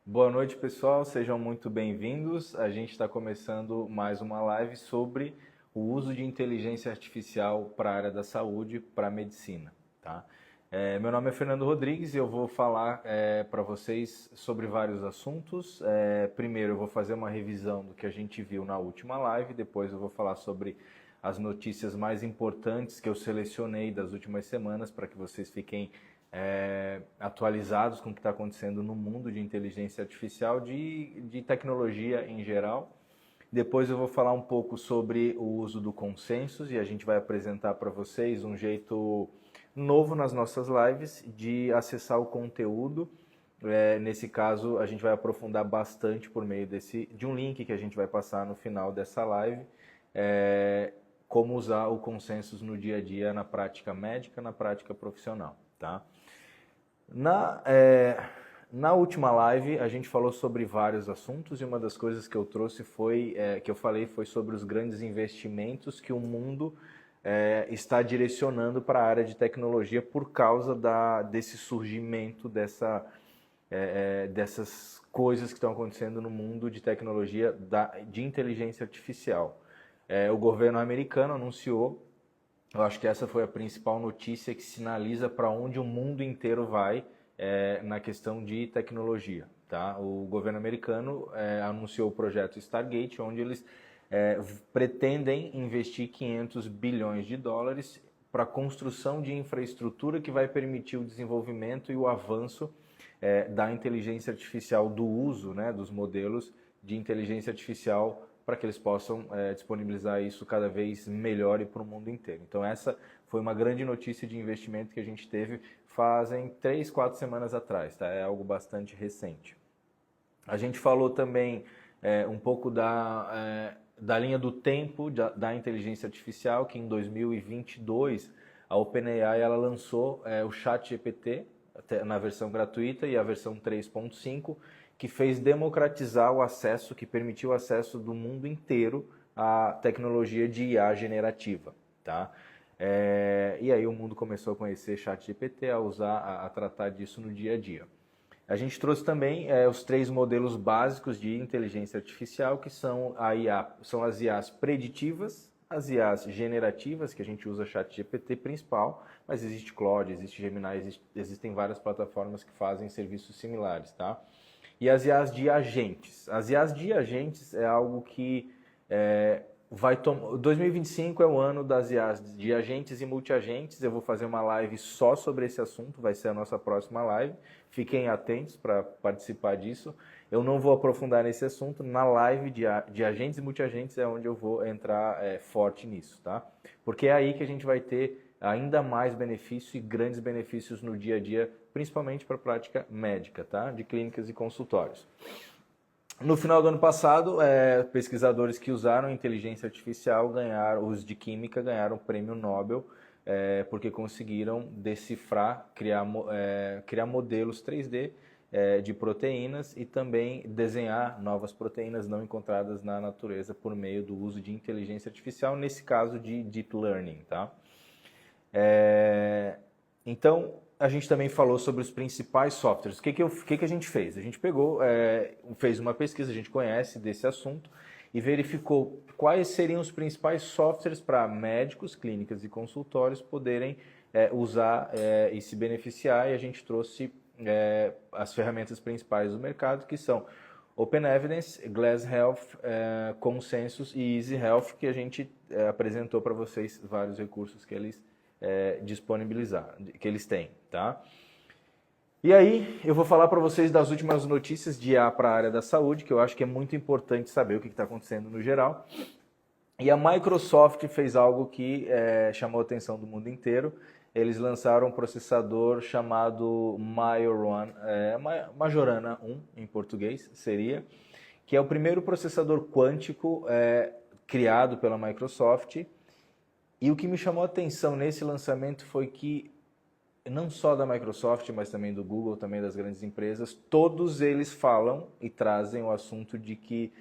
Boa noite, pessoal. Sejam muito bem-vindos. A gente está começando mais uma live sobre o uso de inteligência artificial para a área da saúde, para a medicina, tá? Meu nome é Fernando Rodrigues e eu vou falar para vocês sobre vários assuntos. Primeiro, eu vou fazer uma revisão do que a gente viu na última live. Depois, eu vou falar sobre as notícias mais importantes que eu selecionei das últimas semanas para que vocês fiquem atualizados com o que está acontecendo no mundo de inteligência artificial, de tecnologia em geral. Depois eu vou falar um pouco sobre o uso do consensus e a gente vai apresentar para vocês um jeito novo nas nossas lives de acessar o conteúdo. Nesse caso, a gente vai aprofundar bastante por meio de um link que a gente vai passar no final dessa live, como usar o consensus no dia a dia na prática médica, na prática profissional, tá? Na última live a gente falou sobre vários assuntos e uma das coisas que eu trouxe que eu falei foi sobre os grandes investimentos que o mundo está direcionando para a área de tecnologia por causa desse surgimento dessas coisas que estão acontecendo no mundo de tecnologia de inteligência artificial. O governo americano anunciou. Eu acho que essa foi a principal notícia que sinaliza para onde o mundo inteiro vai na questão de tecnologia. Tá? O governo americano anunciou o projeto Stargate, onde eles pretendem investir 500 bilhões de dólares para a construção de infraestrutura que vai permitir o desenvolvimento e o avanço da inteligência artificial, do uso, né, dos modelos de inteligência artificial para que eles possam disponibilizar isso cada vez melhor e para o mundo inteiro. Então essa foi uma grande notícia de investimento que a gente teve fazem 3, 4 semanas atrás, tá? É algo bastante recente. A gente falou também um pouco da linha do tempo da inteligência artificial, que em 2022 a OpenAI ela lançou o ChatGPT na versão gratuita e a versão 3.5, que fez democratizar o acesso, que permitiu o acesso do mundo inteiro à tecnologia de IA generativa, tá? E aí o mundo começou a conhecer ChatGPT, a usar, a tratar disso no dia a dia. A gente trouxe também os 3 modelos básicos de inteligência artificial, que são são as IAs preditivas, as IAs generativas, que a gente usa ChatGPT principal, mas existe Claude, existe Gemini, existem várias plataformas que fazem serviços similares, tá? E as IAs de agentes. As IAs de agentes é algo que 2025 é o ano das IAs de agentes e multiagentes. Eu vou fazer uma live só sobre esse assunto, vai ser a nossa próxima live. Fiquem atentos para participar disso. Eu não vou aprofundar nesse assunto. Na live de agentes e multiagentes é onde eu vou entrar forte nisso, tá? Porque é aí que a gente vai ter ainda mais benefícios e grandes benefícios no dia a dia, principalmente para a prática médica, tá? De clínicas e consultórios. No final do ano passado, pesquisadores que usaram inteligência artificial os de química ganharam o prêmio Nobel, porque conseguiram decifrar, criar modelos 3D de proteínas e também desenhar novas proteínas não encontradas na natureza por meio do uso de inteligência artificial, nesse caso de Deep Learning, tá? Então, a gente também falou sobre os principais softwares. O que a gente fez? A gente fez uma pesquisa, a gente conhece desse assunto e verificou quais seriam os principais softwares para médicos, clínicas e consultórios poderem usar e se beneficiar, e a gente trouxe as ferramentas principais do mercado, que são Open Evidence, Glass Health, Consensus e Easy Health, que a gente apresentou para vocês vários recursos que eles que eles têm, tá? E aí, eu vou falar para vocês das últimas notícias de IA para a área da saúde, que eu acho que é muito importante saber o que está acontecendo no geral. E a Microsoft fez algo que chamou a atenção do mundo inteiro. Eles lançaram um processador chamado Majorana 1, em português, seria, que é o primeiro processador quântico criado pela Microsoft. E o que me chamou a atenção nesse lançamento foi que, não só da Microsoft, mas também do Google, também das grandes empresas, todos eles falam e trazem o assunto de que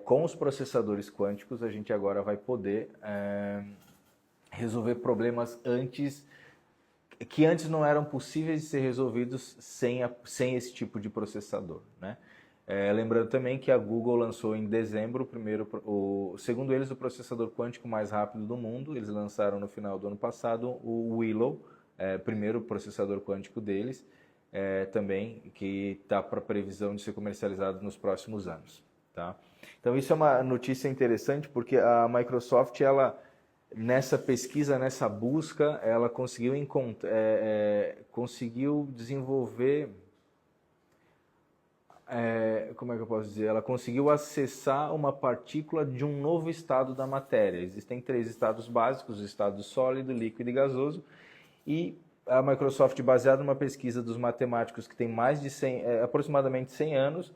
com os processadores quânticos a gente agora vai poder resolver problemas antes que antes não eram possíveis de ser resolvidos sem esse tipo de processador, né? Lembrando também que a Google lançou em dezembro segundo eles, o processador quântico mais rápido do mundo. Eles lançaram no final do ano passado o Willow, primeiro processador quântico deles, também, que está para previsão de ser comercializado nos próximos anos. Tá? Então isso é uma notícia interessante, porque a Microsoft, ela, nessa pesquisa, nessa busca, ela conseguiu desenvolver... como é que eu posso dizer? Ela conseguiu acessar uma partícula de um novo estado da matéria. Existem 3 estados básicos: o estado sólido, líquido e gasoso. E a Microsoft, baseada numa pesquisa dos matemáticos que tem mais de aproximadamente 100 anos,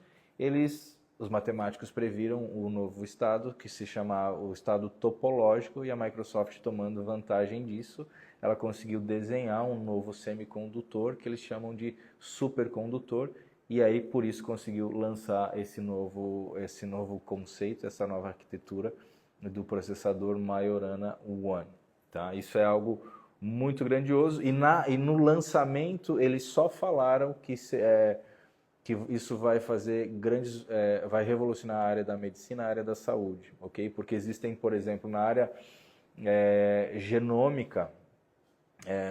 os matemáticos previram o novo estado, que se chama o estado topológico, e a Microsoft, tomando vantagem disso, ela conseguiu desenhar um novo semicondutor que eles chamam de supercondutor, e aí por isso conseguiu lançar esse novo conceito, essa nova arquitetura do processador Majorana One. Tá? Isso é algo muito grandioso, e no lançamento eles só falaram que isso vai fazer vai revolucionar a área da medicina, a área da saúde, ok? Porque existem, por exemplo, na área genômica,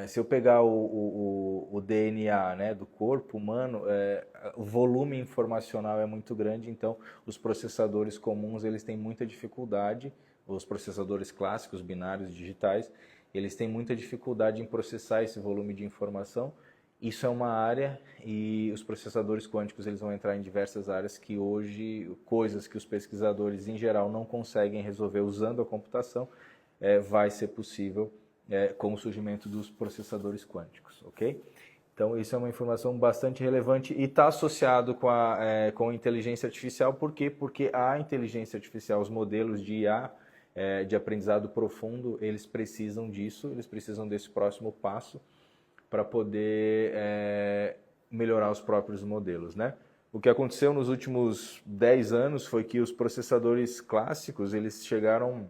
se eu pegar o DNA, né, do corpo humano, o volume informacional é muito grande, então os processadores comuns eles têm muita dificuldade, os processadores clássicos, binários, digitais, eles têm muita dificuldade em processar esse volume de informação. Isso é uma área, e os processadores quânticos eles vão entrar em diversas áreas que hoje, coisas que os pesquisadores em geral não conseguem resolver usando a computação, vai ser possível com o surgimento dos processadores quânticos, ok? Então isso é uma informação bastante relevante e está associado com a inteligência artificial. Por quê? Porque a inteligência artificial, os modelos de IA, de aprendizado profundo, eles precisam disso, eles precisam desse próximo passo para poder melhorar os próprios modelos, né? O que aconteceu nos últimos 10 anos foi que os processadores clássicos eles chegaram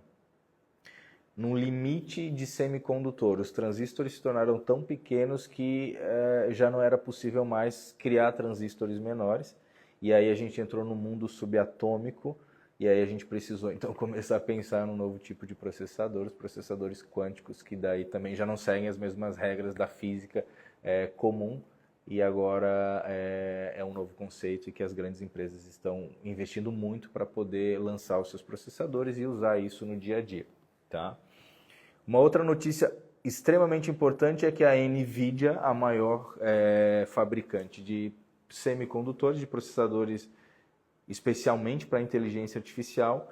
num limite de semicondutor. Os transistores se tornaram tão pequenos que já não era possível mais criar transistores menores. E aí a gente entrou no mundo subatômico, e aí a gente precisou então começar a pensar num novo tipo de processador, os processadores quânticos, que daí também já não seguem as mesmas regras da física comum, e agora é um novo conceito e que as grandes empresas estão investindo muito para poder lançar os seus processadores e usar isso no dia a dia. Tá? Uma outra notícia extremamente importante é que a NVIDIA, a maior fabricante de semicondutores, de processadores especialmente para inteligência artificial,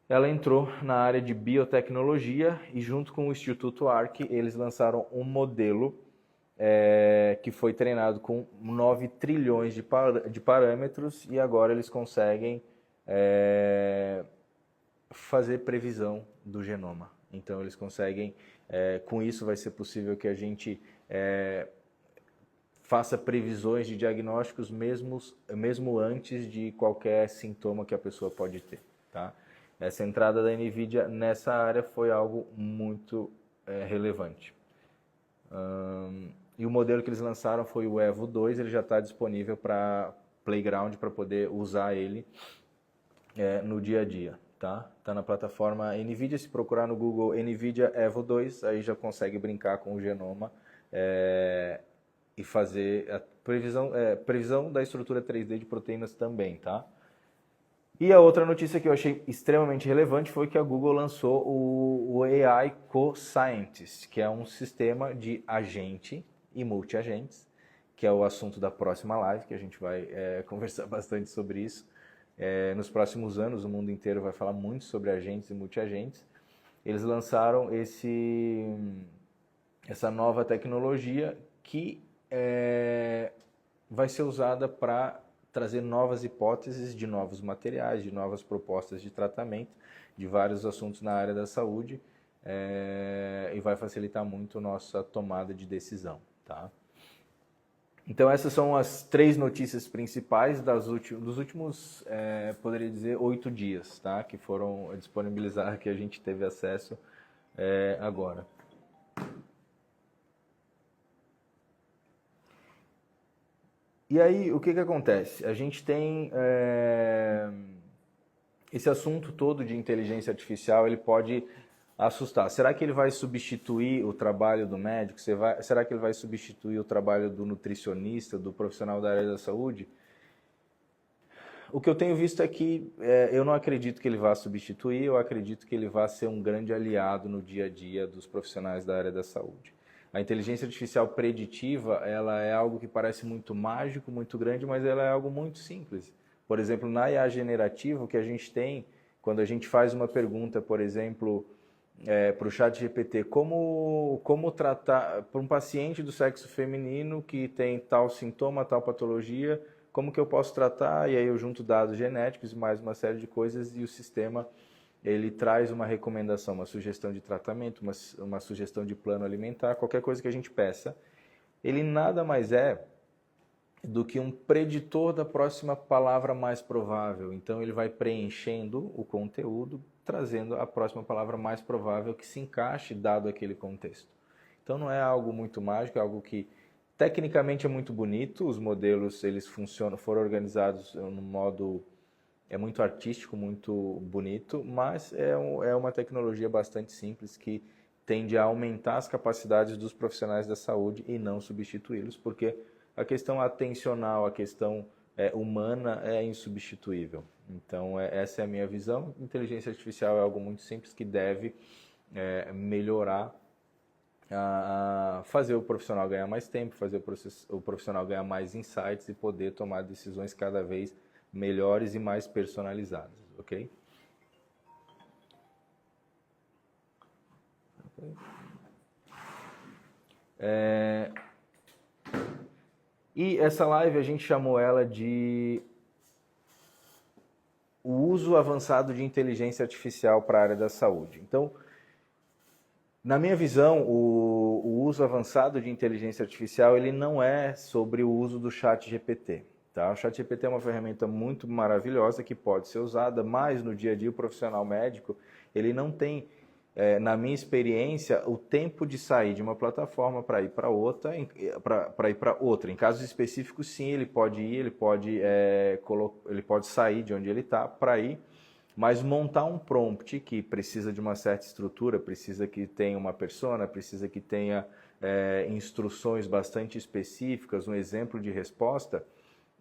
ela entrou na área de biotecnologia, e junto com o Instituto Arc, eles lançaram um modelo que foi treinado com 9 trilhões de parâmetros, e agora eles conseguem fazer previsão do genoma. Então eles conseguem, com isso vai ser possível que a gente faça previsões de diagnósticos mesmo antes de qualquer sintoma que a pessoa pode ter. Tá? Essa entrada da NVIDIA nessa área foi algo muito relevante. E o modelo que eles lançaram foi o Evo 2, ele já está disponível para Playground, para poder usar ele no dia a dia. Tá na plataforma NVIDIA, se procurar no Google NVIDIA Evo 2, aí já consegue brincar com o genoma e fazer a previsão da estrutura 3D de proteínas também, tá? E a outra notícia que eu achei extremamente relevante foi que a Google lançou o AI Co-Scientist, que é um sistema de agente e multi-agentes, que é o assunto da próxima live, que a gente vai conversar bastante sobre isso. Nos próximos anos, o mundo inteiro vai falar muito sobre agentes e multi-agentes. Eles lançaram essa nova tecnologia que vai ser usada para trazer novas hipóteses de novos materiais, de novas propostas de tratamento, de vários assuntos na área da saúde, e vai facilitar muito a nossa tomada de decisão. Tá? Então essas são as 3 notícias principais dos últimos, poderia dizer, 8 dias, tá? Que foram disponibilizadas, que a gente teve acesso agora. E aí, o que acontece? A gente tem esse assunto todo de inteligência artificial, ele pode assustar. Será que ele vai substituir o trabalho do médico? Será que ele vai substituir o trabalho do nutricionista, do profissional da área da saúde? O que eu tenho visto é que eu não acredito que ele vá substituir, eu acredito que ele vá ser um grande aliado no dia a dia dos profissionais da área da saúde. A inteligência artificial preditiva, ela é algo que parece muito mágico, muito grande, mas ela é algo muito simples. Por exemplo, na IA generativa, o que a gente tem, quando a gente faz uma pergunta, por exemplo, para o ChatGPT, como tratar para um paciente do sexo feminino que tem tal sintoma, tal patologia, como que eu posso tratar? E aí eu junto dados genéticos e mais uma série de coisas e o sistema ele traz uma recomendação, uma sugestão de tratamento, uma sugestão de plano alimentar, qualquer coisa que a gente peça. Ele nada mais é do que um preditor da próxima palavra mais provável. Então ele vai preenchendo o conteúdo, trazendo a próxima palavra mais provável que se encaixe dado aquele contexto. Então não é algo muito mágico, é algo que tecnicamente é muito bonito, os modelos eles funcionam, foram organizados no modo muito artístico, muito bonito, mas é uma tecnologia bastante simples que tende a aumentar as capacidades dos profissionais da saúde e não substituí-los, porque a questão atencional, a questão humana é insubstituível. Então essa é a minha visão. Inteligência artificial é algo muito simples que deve melhorar a fazer o profissional ganhar mais tempo, fazer o profissional ganhar mais insights e poder tomar decisões cada vez melhores e mais personalizadas, ok? E essa live a gente chamou ela de o uso avançado de inteligência artificial para a área da saúde. Então, na minha visão, o uso avançado de inteligência artificial ele não é sobre o uso do ChatGPT. Tá? O ChatGPT é uma ferramenta muito maravilhosa que pode ser usada, mas no dia a dia o profissional médico ele não tem, na minha experiência, o tempo de sair de uma plataforma para ir para outra, Em casos específicos, sim, ele pode ir, ele pode sair de onde ele está para ir. Mas montar um prompt que precisa de uma certa estrutura, precisa que tenha uma persona, precisa que tenha instruções bastante específicas, um exemplo de resposta,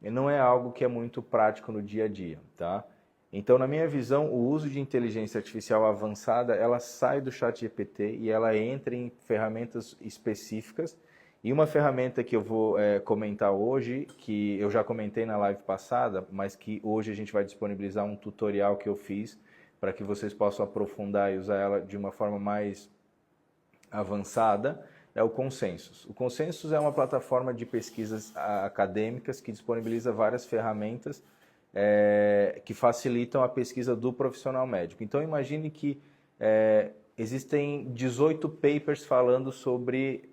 não é algo que é muito prático no dia a dia, tá? Então, na minha visão, o uso de inteligência artificial avançada, ela sai do ChatGPT e ela entra em ferramentas específicas. E uma ferramenta que eu vou comentar hoje, que eu já comentei na live passada, mas que hoje a gente vai disponibilizar um tutorial que eu fiz para que vocês possam aprofundar e usar ela de uma forma mais avançada, é o Consensus. O Consensus é uma plataforma de pesquisas acadêmicas que disponibiliza várias ferramentas que facilitam a pesquisa do profissional médico. Então imagine que existem 18 papers falando sobre,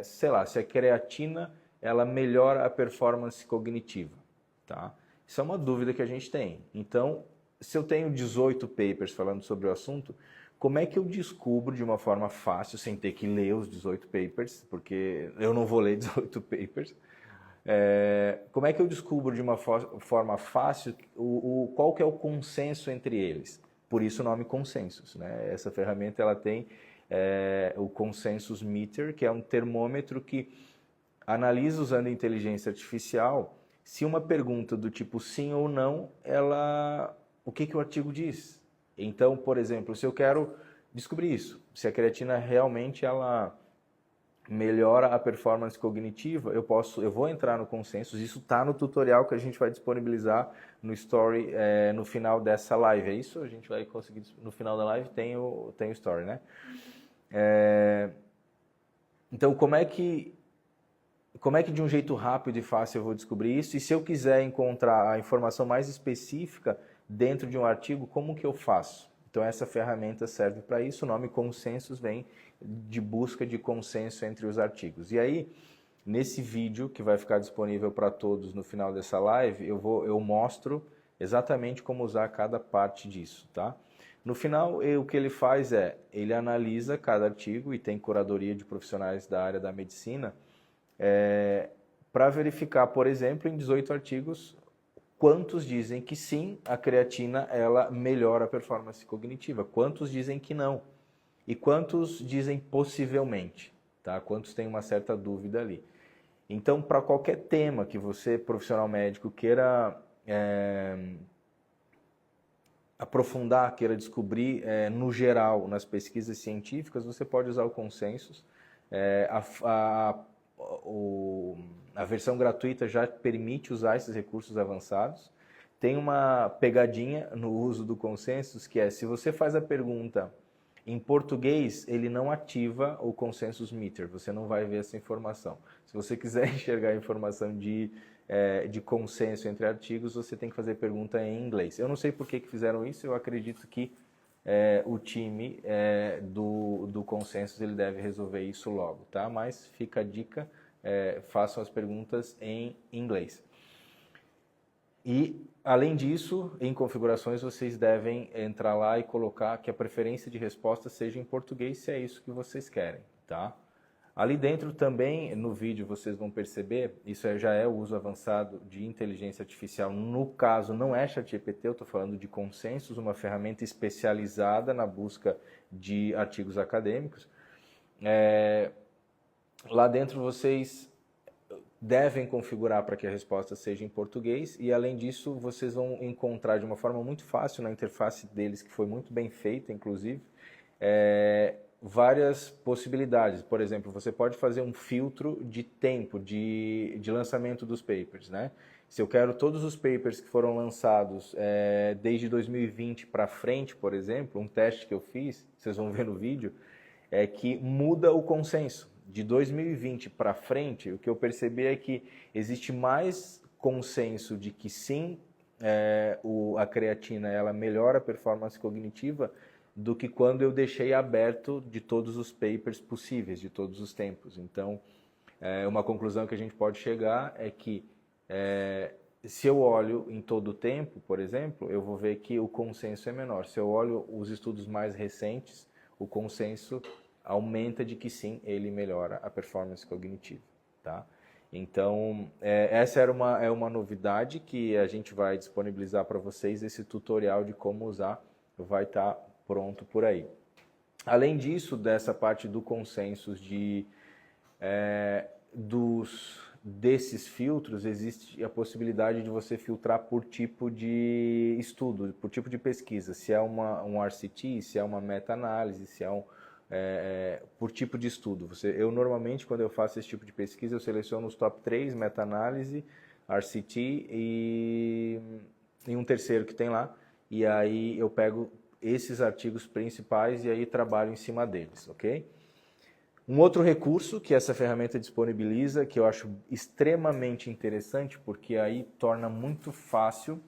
sei lá, se a creatina ela melhora a performance cognitiva, tá? Isso é uma dúvida que a gente tem. Então, se eu tenho 18 papers falando sobre o assunto, como é que eu descubro de uma forma fácil, sem ter que ler os 18 papers, porque eu não vou ler 18 papers, como é que eu descubro de uma forma fácil qual que é o consenso entre eles? Por isso o nome Consensus, né? Essa ferramenta ela tem o Consensus Meter, que é um termômetro que analisa usando inteligência artificial se uma pergunta do tipo sim ou não, o que o artigo diz. Então, por exemplo, se eu quero descobrir isso, se a creatina realmente ela melhora a performance cognitiva, eu vou entrar no Consensus, isso está no tutorial que a gente vai disponibilizar no Story no final dessa live, é isso? A gente vai conseguir, no final da live tem o Story, né? Então, como é que de um jeito rápido e fácil eu vou descobrir isso? E se eu quiser encontrar a informação mais específica dentro de um artigo, como que eu faço? Então essa ferramenta serve para isso, o nome Consensus vem de busca de consenso entre os artigos. E aí, nesse vídeo que vai ficar disponível para todos no final dessa live, eu mostro exatamente como usar cada parte disso, tá? No final, o que ele faz ele analisa cada artigo e tem curadoria de profissionais da área da medicina para verificar, por exemplo, em 18 artigos, quantos dizem que sim, a creatina ela melhora a performance cognitiva, quantos dizem que não e quantos dizem possivelmente, tá? Quantos têm uma certa dúvida ali. Então, para qualquer tema que você, profissional médico, queira aprofundar, queira descobrir no geral, nas pesquisas científicas, você pode usar o consensus. A versão gratuita já permite usar esses recursos avançados. Tem uma pegadinha no uso do consensus, que é, se você faz a pergunta em português, ele não ativa o consensus meter, você não vai ver essa informação. Se você quiser enxergar a informação de consenso entre artigos, você tem que fazer pergunta em inglês. Eu não sei por que fizeram isso, eu acredito que o time do consensus ele deve resolver isso logo, tá? Mas fica a dica, façam as perguntas em inglês. E, além disso, em configurações, vocês devem entrar lá e colocar que a preferência de resposta seja em português, se é isso que vocês querem, tá? Ali dentro também, no vídeo, vocês vão perceber, isso já é o uso avançado de inteligência artificial. No caso, não é ChatGPT, eu estou falando de Consensus, uma ferramenta especializada na busca de artigos acadêmicos. Lá dentro vocês devem configurar para que a resposta seja em português e, além disso, vocês vão encontrar de uma forma muito fácil na interface deles, que foi muito bem feita, inclusive, várias possibilidades. Por exemplo, você pode fazer um filtro de tempo de lançamento dos papers, né? Se eu quero todos os papers que foram lançados desde 2020 para frente, por exemplo, um teste que eu fiz, vocês vão ver no vídeo, é que muda o consenso. De 2020 para frente, o que eu percebi é que existe mais consenso de que sim, a creatina ela melhora a performance cognitiva do que quando eu deixei aberto de todos os papers possíveis, de todos os tempos. Então, uma conclusão que a gente pode chegar é que se eu olho em todo o tempo, por exemplo, eu vou ver que o consenso é menor. Se eu olho os estudos mais recentes, o consenso aumenta de que sim, ele melhora a performance cognitiva, tá? Então, essa é uma novidade que a gente vai disponibilizar para vocês, esse tutorial de como usar vai estar pronto por aí. Além disso, dessa parte do consensus desses filtros, existe a possibilidade de você filtrar por tipo de estudo, por tipo de pesquisa, se é um RCT, se é uma meta-análise, se é por tipo de estudo. Eu normalmente, quando eu faço esse tipo de pesquisa, eu seleciono os top 3, meta-análise, RCT e um terceiro que tem lá, e aí eu pego esses artigos principais e aí trabalho em cima deles, ok? Um outro recurso que essa ferramenta disponibiliza, que eu acho extremamente interessante, porque aí torna muito fácil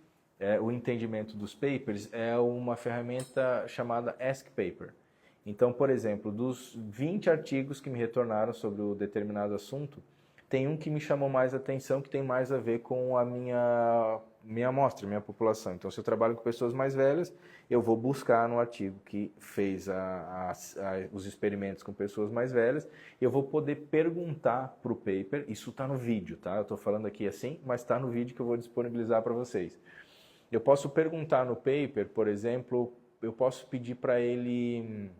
o entendimento dos papers, é uma ferramenta chamada Ask Paper. Então, por exemplo, dos 20 artigos que me retornaram sobre o determinado assunto, tem um que me chamou mais atenção, que tem mais a ver com a minha amostra, minha população. Então, se eu trabalho com pessoas mais velhas, eu vou buscar no artigo que fez os experimentos com pessoas mais velhas, eu vou poder perguntar para o paper, isso está no vídeo, tá? Eu estou falando aqui assim, mas está no vídeo que eu vou disponibilizar para vocês. Eu posso perguntar no paper, por exemplo, eu posso pedir para ele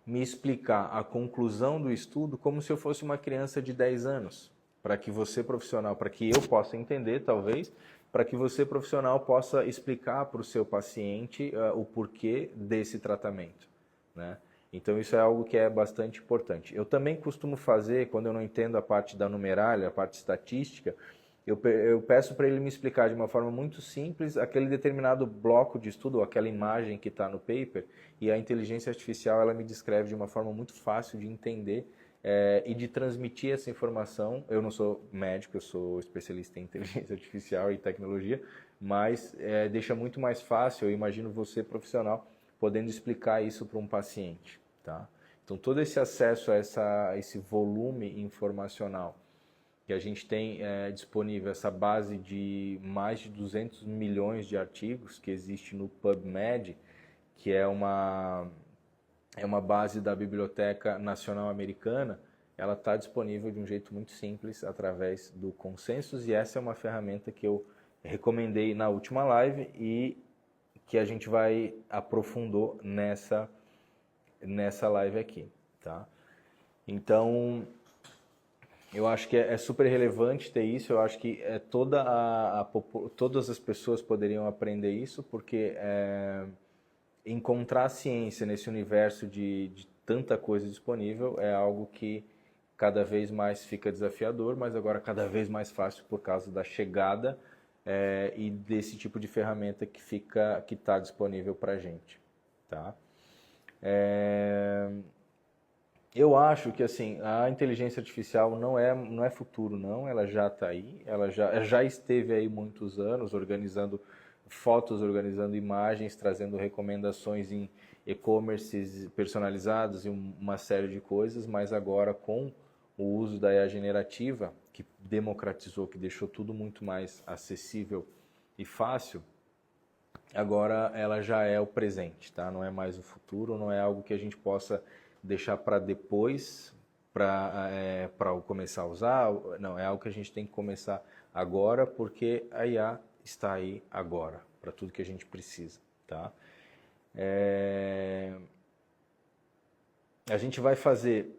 me explicar a conclusão do estudo como se eu fosse uma criança de 10 anos, para que você profissional, para que eu possa entender talvez, para que você profissional possa explicar para o seu paciente o porquê desse tratamento, né? Então isso é algo que é bastante importante. Eu também costumo fazer, quando eu não entendo a parte da numerália, a parte estatística, eu peço para ele me explicar de uma forma muito simples aquele determinado bloco de estudo, ou aquela imagem que está no paper, e a inteligência artificial ela me descreve de uma forma muito fácil de entender e de transmitir essa informação. Eu não sou médico, eu sou especialista em inteligência artificial e tecnologia, mas deixa muito mais fácil, eu imagino você profissional, podendo explicar isso para um paciente, tá? Então todo esse acesso a esse volume informacional que a gente tem disponível, essa base de mais de 200 milhões de artigos que existe no PubMed, que é uma base da Biblioteca Nacional Americana, ela está disponível de um jeito muito simples através do Consensus, e essa é uma ferramenta que eu recomendei na última live e que a gente vai aprofundou nessa live aqui, tá? Então, eu acho que é super relevante ter isso. Eu acho que todas as pessoas poderiam aprender isso, porque encontrar ciência nesse universo de tanta coisa disponível é algo que cada vez mais fica desafiador, mas agora cada vez mais fácil por causa da chegada e desse tipo de ferramenta que está disponível para a gente, tá? Eu acho que assim, a inteligência artificial não é futuro, não. Ela já está aí, ela já esteve aí muitos anos organizando fotos, organizando imagens, trazendo recomendações em e-commerces personalizados e uma série de coisas, mas agora com o uso da IA generativa, que democratizou, que deixou tudo muito mais acessível e fácil, agora ela já é o presente, tá? Não é mais o futuro, não é algo que a gente possa deixar para depois, para começar a usar. Não, é algo que a gente tem que começar agora, porque a IA está aí agora, para tudo que a gente precisa, tá? A gente vai fazer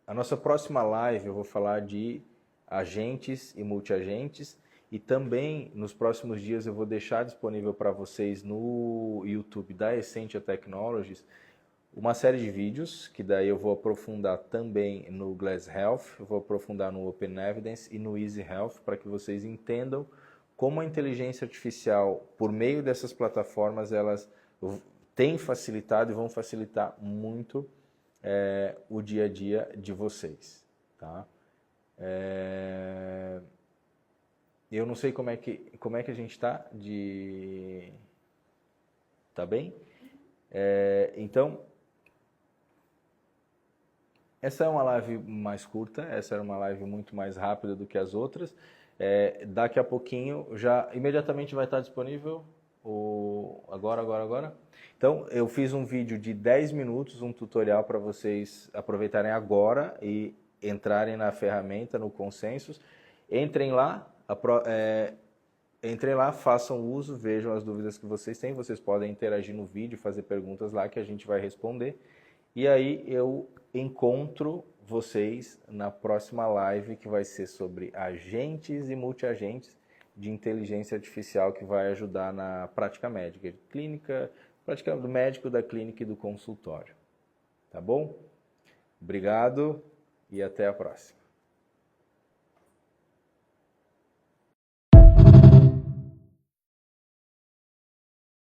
a nossa próxima live. Eu vou falar de agentes e multiagentes, e também nos próximos dias eu vou deixar disponível para vocês no YouTube da Essentia Technologies uma série de vídeos, que daí eu vou aprofundar também no Glass Health, eu vou aprofundar no Open Evidence e no Easy Health, para que vocês entendam como a inteligência artificial, por meio dessas plataformas, elas têm facilitado e vão facilitar muito o dia a dia de vocês, tá? Eu não sei como é que a gente está de... Tá bem? Então, essa é uma live mais curta, essa era uma live muito mais rápida do que as outras. Daqui a pouquinho, imediatamente vai estar disponível agora. Então, eu fiz um vídeo de 10 minutos, um tutorial para vocês aproveitarem agora e entrarem na ferramenta, no Consensus. Entrem lá, façam uso, vejam as dúvidas que vocês têm. Vocês podem interagir no vídeo, fazer perguntas lá que a gente vai responder. E aí eu encontro vocês na próxima live, que vai ser sobre agentes e multiagentes de inteligência artificial, que vai ajudar na prática médica, prática do médico, da clínica e do consultório. Tá bom? Obrigado e até a próxima.